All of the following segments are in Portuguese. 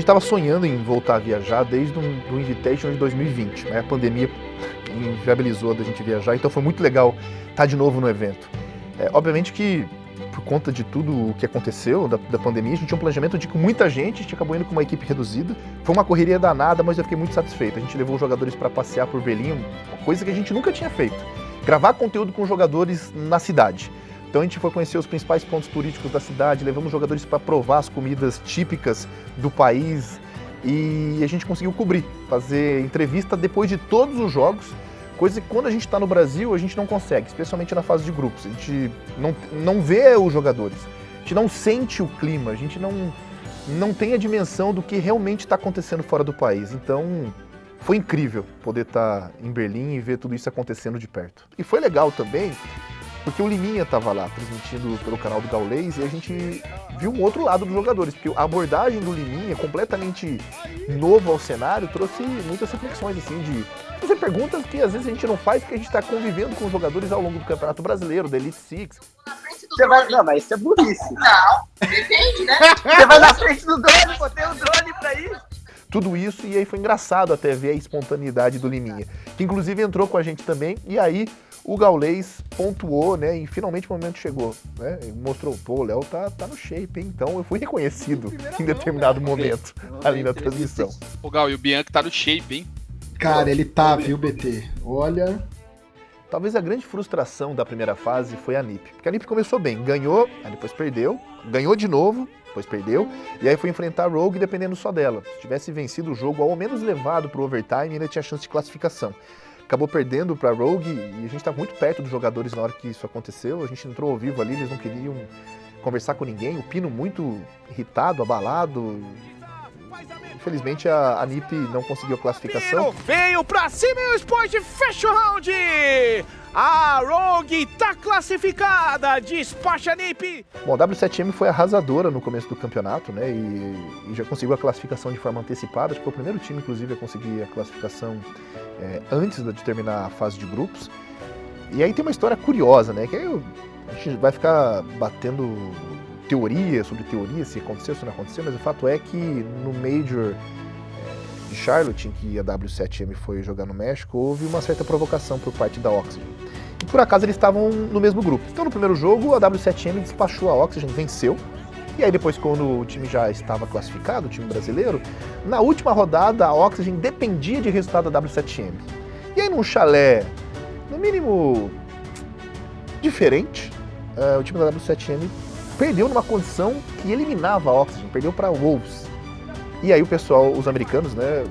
estava sonhando em voltar a viajar desde o Invitation de 2020, né? A pandemia inviabilizou da gente viajar, então foi muito legal estar de novo no evento. Obviamente que, por conta de tudo o que aconteceu da pandemia, a gente tinha um planejamento de ir com muita gente, a gente acabou indo com uma equipe reduzida. Foi uma correria danada, mas eu fiquei muito satisfeito. A gente levou os jogadores para passear por Berlim, uma coisa que a gente nunca tinha feito. Gravar conteúdo com jogadores na cidade. Então a gente foi conhecer os principais pontos turísticos da cidade, levamos jogadores para provar as comidas típicas do país e a gente conseguiu cobrir, fazer entrevista depois de todos os jogos, coisa que quando a gente está no Brasil a gente não consegue, especialmente na fase de grupos. A gente não vê os jogadores, a gente não sente o clima, a gente não tem a dimensão do que realmente está acontecendo fora do país. Então foi incrível poder estar em Berlim e ver tudo isso acontecendo de perto. E foi legal também, porque o Liminha estava lá, transmitindo pelo canal do Gaules, e a gente viu um outro lado dos jogadores, porque a abordagem do Liminha, completamente novo ao cenário, trouxe muitas reflexões, assim, de fazer perguntas que às vezes a gente não faz, porque a gente está convivendo com os jogadores ao longo do Campeonato Brasileiro, da Elite Six. Não, mas isso é burrice. Não, depende, né? Você vai na frente do drone, botei o drone pra isso. Tudo isso, e aí foi engraçado até ver a espontaneidade do Liminha, que inclusive entrou com a gente também, e aí o Gaules pontuou, né, e finalmente o momento chegou, né, e mostrou, pô, o Léo tá no shape, hein? Então eu fui reconhecido em determinado momento ali na transmissão. Ô Gal, e o Bianchi tá no shape, hein? Cara, ele tá, viu, BT? Olha... Talvez a grande frustração da primeira fase foi a NiP, porque a NiP começou bem, ganhou, aí depois perdeu, ganhou de novo, depois perdeu, e aí foi enfrentar a Rogue dependendo só dela. Se tivesse vencido o jogo, ao menos levado pro overtime, ainda tinha chance de classificação. Acabou perdendo para Rogue e a gente estava muito perto dos jogadores na hora que isso aconteceu. A gente entrou ao vivo ali, eles não queriam conversar com ninguém. O Pino muito irritado, abalado. Infelizmente a NiP não conseguiu a classificação. Veio pra cima e o Sport fecha o round! A Rogue tá classificada, despacha a NiP! Bom, a W7M foi arrasadora no começo do campeonato, né? E já conseguiu a classificação de forma antecipada. Acho que foi o primeiro time, inclusive, a conseguir a classificação antes de terminar a fase de grupos. E aí tem uma história curiosa, né? Que aí a gente vai ficar batendo teoria sobre teoria, se aconteceu, se não aconteceu, mas o fato é que no Major de Charlotte, em que a W7M foi jogar no México, houve uma certa provocação por parte da Oxygen. E por acaso eles estavam no mesmo grupo. Então no primeiro jogo a W7M despachou a Oxygen, venceu. E aí depois, quando o time já estava classificado, o time brasileiro, na última rodada a Oxygen dependia de resultado da W7M. E aí num chalé, no mínimo, diferente, o time da W7M perdeu numa condição que eliminava a Oxygen, perdeu para Wolves. E aí o pessoal, os americanos, né,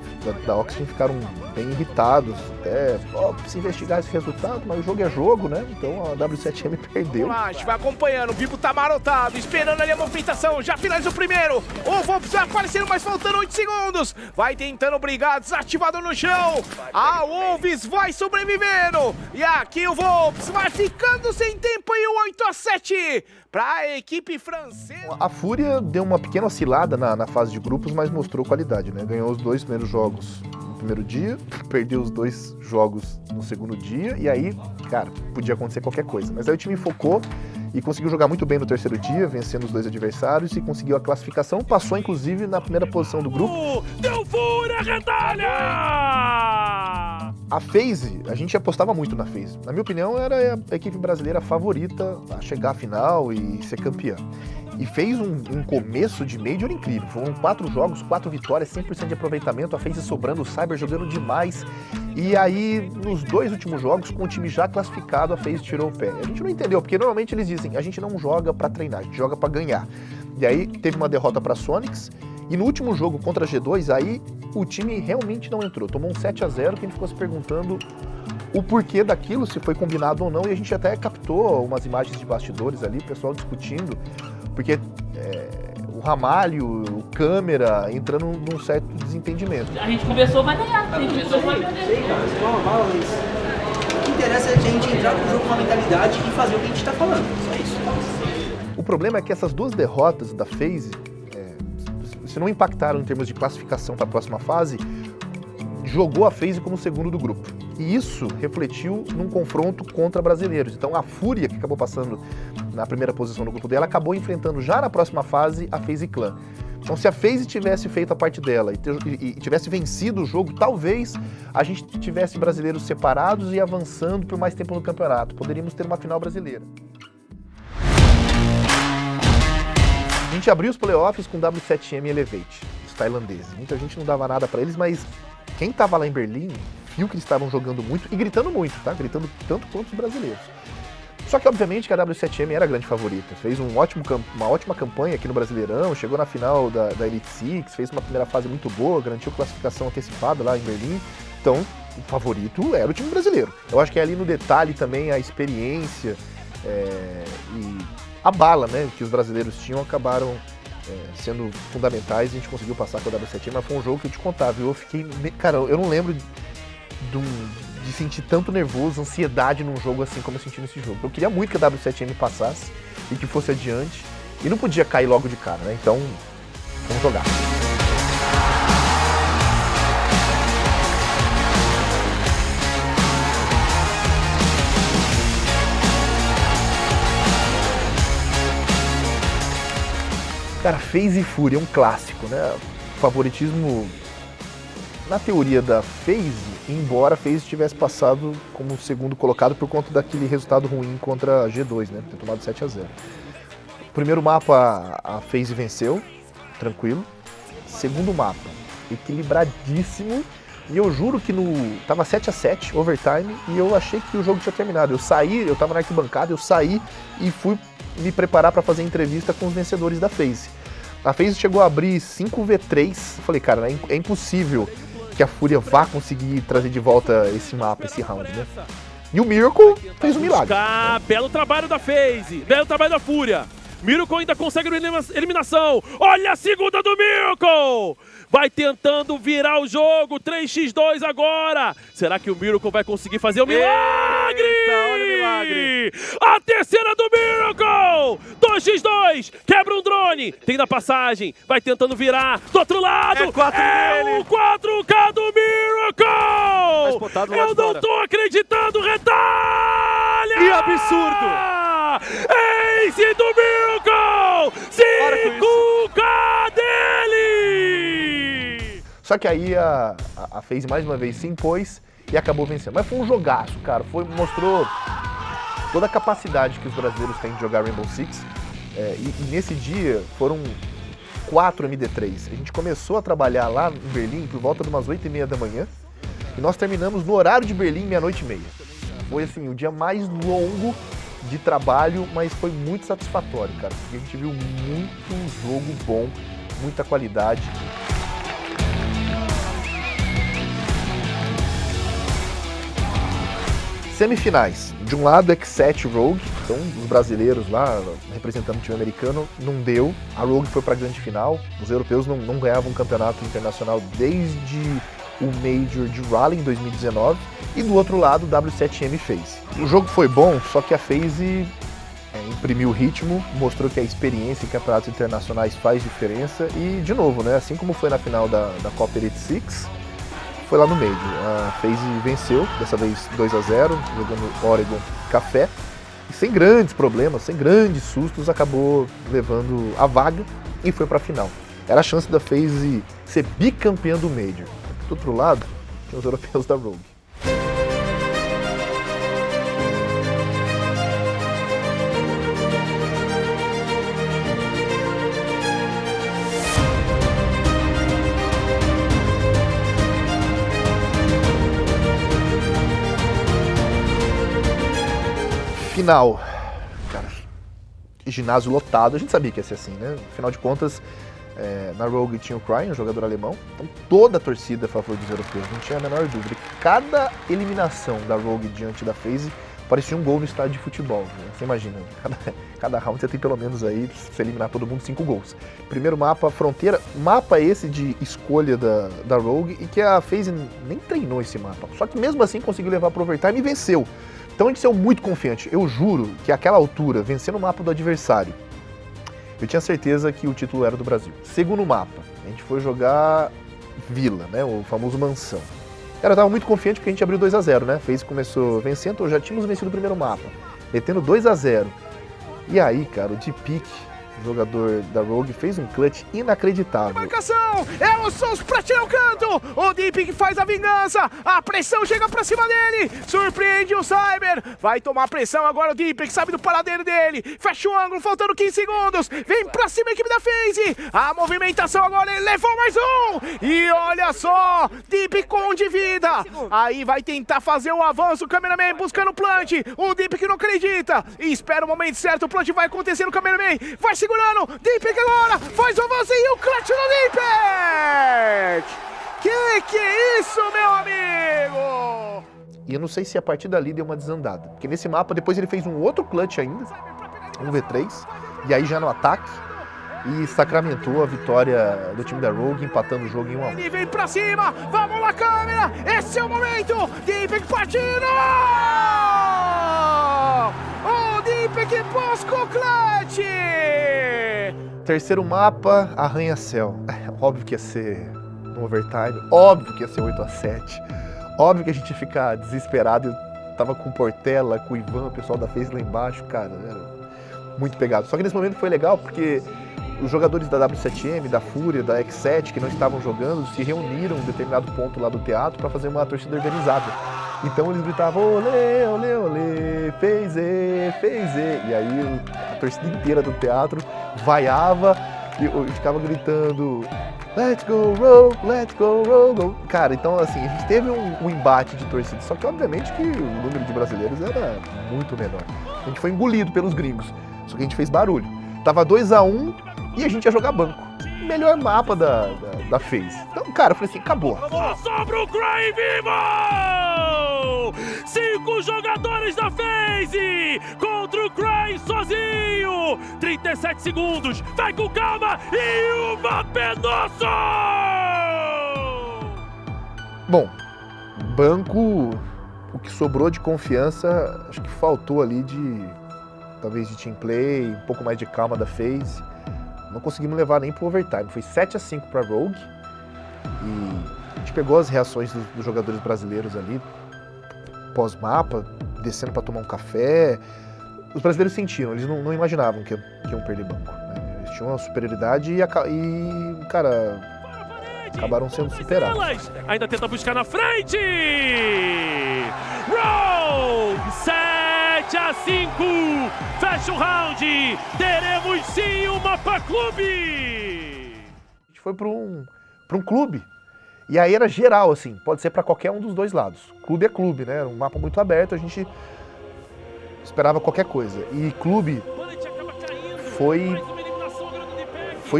da Oxygen ficaram bem irritados, até, precisa investigar esse resultado, mas o jogo é jogo, né, então a W7M perdeu. A gente vai acompanhando, o Bibo tá marotado, esperando ali a movimentação, já finaliza o primeiro, o Wolves vai aparecendo, mas faltando 8 segundos, vai tentando brigar, desativado no chão, a Wolves vai sobrevivendo, e aqui o Wolves vai ficando sem tempo e o 8-7 para a equipe francesa. A Fúria deu uma pequena oscilada na fase de grupos, mas mostrou qualidade, né, ganhou os 2 primeiros jogos no primeiro dia, perdeu os 2 jogos no segundo dia, e aí, cara, podia acontecer qualquer coisa. Mas aí o time focou e conseguiu jogar muito bem no terceiro dia, vencendo os 2 adversários e conseguiu a classificação, passou inclusive na primeira posição do grupo. Deu fúria, retalha! A FaZe, a gente apostava muito na FaZe. Na minha opinião, era a equipe brasileira favorita a chegar à final e ser campeã. E fez um começo de Major incrível. Foram 4 jogos, 4 vitórias, 100% de aproveitamento, a FaZe sobrando, o Cyber jogando demais. E aí, nos 2 últimos jogos, com o time já classificado, a FaZe tirou o pé. A gente não entendeu, porque normalmente eles dizem, a gente não joga pra treinar, a gente joga pra ganhar. E aí, teve uma derrota pra Sonics, e no último jogo contra a G2, aí o time realmente não entrou. Tomou um 7-0, que a gente ficou se perguntando o porquê daquilo, se foi combinado ou não, e a gente até captou umas imagens de bastidores ali, o pessoal discutindo, porque o Ramalho, o câmera, entrando num certo desentendimento. A gente conversou, vai ganhar. A gente conversou, vai ganhar. Sei, cara, isso é normal, mas o que interessa é a gente entrar pro jogo com uma mentalidade e fazer o que a gente tá falando, só isso. O problema é que essas 2 derrotas da FaZe, se não impactaram em termos de classificação para a próxima fase, jogou a FaZe como segundo do grupo. E isso refletiu num confronto contra brasileiros. Então a Fúria, que acabou passando na primeira posição do grupo dela, acabou enfrentando já na próxima fase a FaZe Clan. Então, se a FaZe tivesse feito a parte dela e tivesse vencido o jogo, talvez a gente tivesse brasileiros separados e avançando por mais tempo no campeonato. Poderíamos ter uma final brasileira. A gente abriu os playoffs com W7M e Elevate, os tailandeses. Muita gente não dava nada pra eles, mas quem tava lá em Berlim viu que eles estavam jogando muito e gritando muito, tá? Gritando tanto quanto os brasileiros. Só que, obviamente, que a W7M era a grande favorita. Fez uma ótima campanha aqui no Brasileirão, chegou na final da Elite Six, fez uma primeira fase muito boa, garantiu classificação antecipada lá em Berlim. Então, o favorito era o time brasileiro. Eu acho que é ali no detalhe também a experiência e a bala, né, que os brasileiros tinham acabaram sendo fundamentais e a gente conseguiu passar com a W7M, mas foi um jogo que eu te contava, viu? Eu fiquei... Cara, eu não lembro de sentir tanto nervoso, ansiedade num jogo assim como eu senti nesse jogo. Eu queria muito que a W7M passasse e que fosse adiante, e não podia cair logo de cara, né? Então, vamos jogar. Cara, FaZe e Fúria é um clássico, né? O favoritismo, na teoria da FaZe, embora a FaZe tivesse passado como segundo colocado por conta daquele resultado ruim contra a G2, né? Ter tomado 7-0. O primeiro mapa a FaZe venceu, tranquilo. Segundo mapa, equilibradíssimo. E eu juro que tava 7-7, overtime, e eu achei que o jogo tinha terminado. Eu tava na arquibancada, eu saí e fui me preparar para fazer entrevista com os vencedores da FaZe. A FaZe chegou a abrir 5v3, eu falei, cara, é impossível que a Fúria vá conseguir trazer de volta esse mapa, esse round, né? E o Miracle fez um milagre. Belo trabalho da FaZe, belo trabalho da Fúria. Miracle ainda consegue uma eliminação. Olha a segunda do Miracle! Vai tentando virar o jogo, 3x2 agora. Será que o Miracle vai conseguir fazer o milagre? Eita, olha o milagre. A terceira do Miracle! 2x2, quebra um drone, tem na passagem, vai tentando virar. Do outro lado, É 4 dele. o 4K do Miracle! Disputado lá Eu de não fora. tô acreditando, retalha! Que absurdo! Ace do Miracle! 5K dele! Só que aí a FaZe mais uma vez se impôs e acabou vencendo. Mas foi um jogaço, cara. Mostrou toda a capacidade que os brasileiros têm de jogar Rainbow Six. E nesse dia foram 4 MD3. A gente começou a trabalhar lá em Berlim por volta de umas 8h30 da manhã. E nós terminamos no horário de Berlim, 00:30. Foi assim, o dia mais longo de trabalho, mas foi muito satisfatório, cara. Porque a gente viu muito jogo bom, muita qualidade. Semifinais. De um lado, X7 Rogue, então os brasileiros lá, representando o time americano, não deu. A Rogue foi para a grande final. Os europeus não ganhavam um campeonato internacional desde o Major de Raleigh em 2019. E do outro lado, W7M FaZe. O jogo foi bom, só que a FaZe imprimiu o ritmo, mostrou que a experiência em campeonatos internacionais faz diferença. E, de novo, né, assim como foi na final da Copa Elite Six, foi lá no Major. A FaZe venceu, dessa vez 2-0, jogando Oregon Café. E sem grandes problemas, sem grandes sustos, acabou levando a vaga e foi para a final. Era a chance da FaZe ser bicampeã do Major. Do outro lado, tinha os europeus da Rogue. Final, cara, ginásio lotado, a gente sabia que ia ser assim, né? Afinal de contas, na Rogue tinha o Cryin, um jogador alemão, então toda a torcida a favor dos europeus, não tinha a menor dúvida. Cada eliminação da Rogue diante da FaZe parecia um gol no estádio de futebol, né? Você imagina, cada round você tem pelo menos aí, se eliminar todo mundo, 5 gols. Primeiro mapa, Fronteira, mapa esse de escolha da Rogue, e que a FaZe nem treinou esse mapa, só que mesmo assim conseguiu levar pro overtime e venceu. Então a gente saiu muito confiante. Eu juro que àquela altura, vencendo o mapa do adversário, eu tinha certeza que o título era do Brasil. Segundo mapa, a gente foi jogar Vila, né, o famoso Mansão. Cara, eu tava muito confiante porque a gente abriu 2-0, né? FaZe começou vencendo, já tínhamos vencido o primeiro mapa, metendo 2-0. E aí, cara, o D-Pick o jogador da Rogue, fez um clutch inacreditável. Marcação, é o Sons pra tirar o canto, o Deep que faz a vingança, a pressão chega pra cima dele, surpreende o Cyber, vai tomar pressão agora o Deep que sabe do paradeiro dele, fecha o ângulo, faltando 15 segundos, vem pra cima a equipe da FaZe, a movimentação agora, ele levou mais um, e olha só, Deep com de vida, aí vai tentar fazer o avanço, o cameraman buscando o plant, o Deep que não acredita, e espera o momento certo, o plant vai acontecer no cameraman, vai segurando, Deep agora, faz o avanço e o clutch no Deep! Que é isso, meu amigo? E eu não sei se a partir dali deu uma desandada, porque nesse mapa depois ele fez um outro clutch ainda, um V3, e aí já no ataque, e sacramentou a vitória do time da Rogue, empatando o jogo em 1 a 1. Ele vem pra cima, vamos lá câmera, esse é o momento, Deep partindo! O Deep que busca o clutch! Terceiro mapa, Arranha-Céu. Óbvio que ia ser no overtime, óbvio que ia ser 8 a 7, óbvio que a gente ia ficar desesperado. Eu tava com o Portela, com o Ivan, o pessoal da FaZe lá embaixo, cara, era muito pegado. Só que nesse momento foi legal porque os jogadores da W7M, da Fúria, da X7, que não estavam jogando, se reuniram em um determinado ponto lá do teatro para fazer uma torcida organizada. Então eles gritavam, olê, olê, olê, FaZe, FaZe. E aí a torcida inteira do teatro vaiava e ficava gritando, let's go Rogue, let's go Rogue. Cara, então assim, a gente teve um embate de torcida, só que obviamente que o número de brasileiros era muito menor. A gente foi engolido pelos gringos, só que a gente fez barulho. Tava 2 a 1 e a gente ia jogar banco. Melhor mapa da FaZe. Então, cara, eu falei assim, acabou. Sobra o Cry vivo! 5 jogadores da FaZe contra o Cry sozinho! 37 segundos, vai com calma e uma penoso! Bom, banco, o que sobrou de confiança, acho que faltou ali talvez de team play, um pouco mais de calma da FaZe. Não conseguimos levar nem pro overtime. Foi 7 a 5 para Rogue. E a gente pegou as reações dos jogadores brasileiros ali, pós-mapa, descendo para tomar um café. Os brasileiros sentiram, eles não imaginavam que iam perder banco, né? Eles tinham uma superioridade e cara, acabaram sendo superados. Ainda tenta buscar na frente! Rogue 7 a 5! Fecha o round! Teremos sim um mapa clube! A gente foi para um clube. E aí era geral, assim, pode ser para qualquer um dos dois lados. Clube é clube, né? Era um mapa muito aberto, a gente esperava qualquer coisa. E clube foi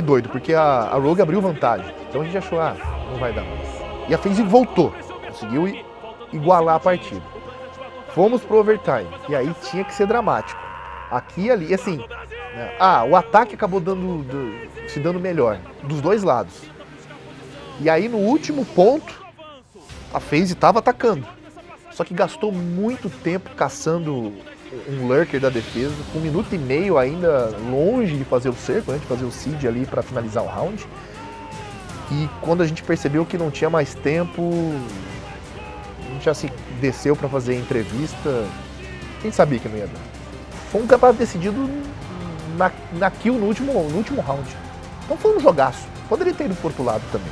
doido, porque a Rogue abriu vantagem. Então a gente achou, não vai dar mais. E a FaZe voltou, conseguiu igualar a partida. Fomos pro overtime, e aí tinha que ser dramático. Aqui e ali, assim, né? O ataque acabou se dando melhor, dos dois lados. E aí no último ponto, a FaZe estava atacando. Só que gastou muito tempo caçando um lurker da defesa, com 1 minuto e meio ainda longe de fazer o cerco, né, de fazer o seed ali para finalizar o round. E quando a gente percebeu que não tinha mais tempo, a gente já se desceu para fazer a entrevista. Quem sabia que não ia dar? Foi um campeonato decidido na kill no último round. Então foi um jogaço. Poderia ter ido pro outro lado também.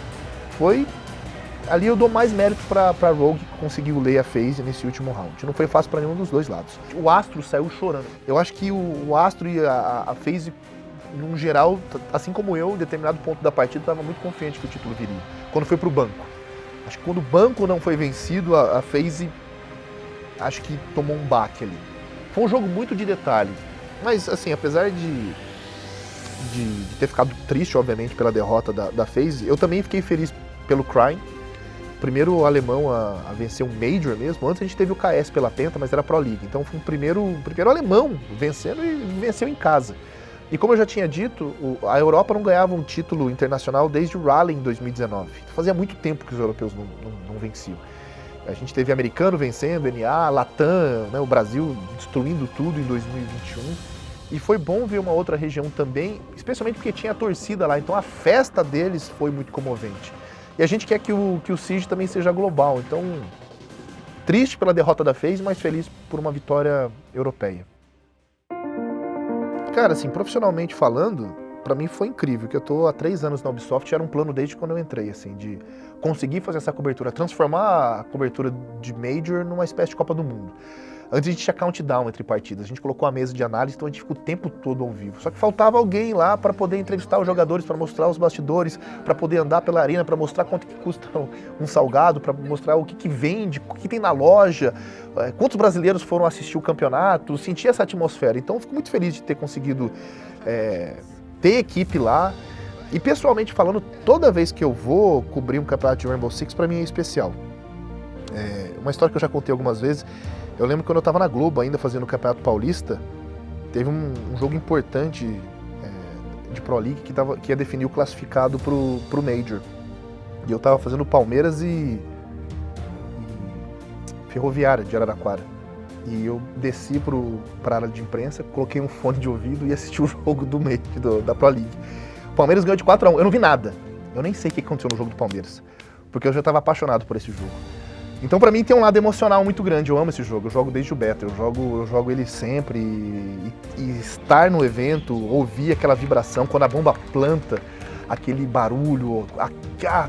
Ali eu dou mais mérito pra Rogue, que conseguiu ler a FaZe nesse último round. Não foi fácil para nenhum dos dois lados. O Astro saiu chorando. Eu acho que o Astro e a FaZe, num geral, assim como eu, em determinado ponto da partida, estava muito confiante que o título viria. Quando foi pro banco. Acho que quando o banco não foi vencido, a FaZe acho que tomou um baque ali. Foi um jogo muito de detalhe. Mas, assim, apesar de ter ficado triste, obviamente, pela derrota da FaZe, eu também fiquei feliz pelo Cry. Primeiro alemão a vencer um Major mesmo. Antes a gente teve o KS pela Penta, mas era Pro League. Então foi o primeiro alemão vencendo e venceu em casa. E como eu já tinha dito, a Europa não ganhava um título internacional desde o Rally em 2019. Fazia muito tempo que os europeus não venciam. A gente teve americano vencendo, NA, Latam, né, o Brasil destruindo tudo em 2021. E foi bom ver uma outra região também, especialmente porque tinha a torcida lá. Então a festa deles foi muito comovente. E a gente quer que o Siege também seja global. Então, triste pela derrota da FaZe, mas feliz por uma vitória europeia. Cara, assim, profissionalmente falando, pra mim foi incrível, que eu tô há 3 anos na Ubisoft, era um plano desde quando eu entrei, assim, de conseguir fazer essa cobertura, transformar a cobertura de Major numa espécie de Copa do Mundo. Antes a gente tinha countdown entre partidas, a gente colocou a mesa de análise, então a gente ficou o tempo todo ao vivo. Só que faltava alguém lá para poder entrevistar os jogadores, para mostrar os bastidores, para poder andar pela arena, para mostrar quanto que custa um salgado, para mostrar o que vende, o que tem na loja, quantos brasileiros foram assistir o campeonato, sentir essa atmosfera. Então eu fico muito feliz de ter conseguido ter equipe lá. E pessoalmente falando, toda vez que eu vou cobrir um campeonato de Rainbow Six, para mim é especial. Uma história que eu já contei algumas vezes. Eu lembro quando eu estava na Globo ainda fazendo o Campeonato Paulista, teve um jogo importante de Pro League que ia definir o classificado pro Major. E eu estava fazendo o Palmeiras e Ferroviária de Araraquara. E eu desci para a área de imprensa, coloquei um fone de ouvido e assisti o jogo do Major, da Pro League. O Palmeiras ganhou de 4-1, eu não vi nada. Eu nem sei o que aconteceu no jogo do Palmeiras, porque eu já estava apaixonado por esse jogo. Então pra mim tem um lado emocional muito grande, eu amo esse jogo, eu jogo desde o beta, eu jogo ele sempre e estar no evento, ouvir aquela vibração, quando a bomba planta, aquele barulho,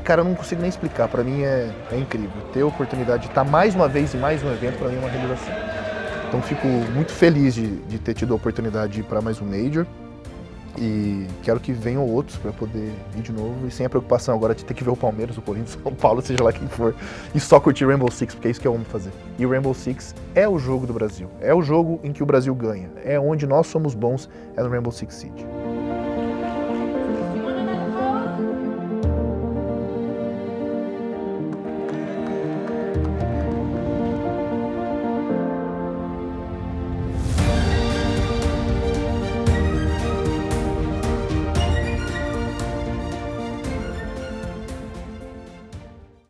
cara, eu não consigo nem explicar, pra mim é incrível. Ter a oportunidade de estar mais uma vez em mais um evento, pra mim é uma realização. Então fico muito feliz de ter tido a oportunidade de ir pra mais um Major. E quero que venham outros para poder ir de novo e sem a preocupação agora de ter que ver o Palmeiras, o Corinthians, o São Paulo, seja lá quem for, e só curtir Rainbow Six, porque é isso que eu amo fazer. E o Rainbow Six é o jogo do Brasil, é o jogo em que o Brasil ganha, é onde nós somos bons, é no Rainbow Six Siege.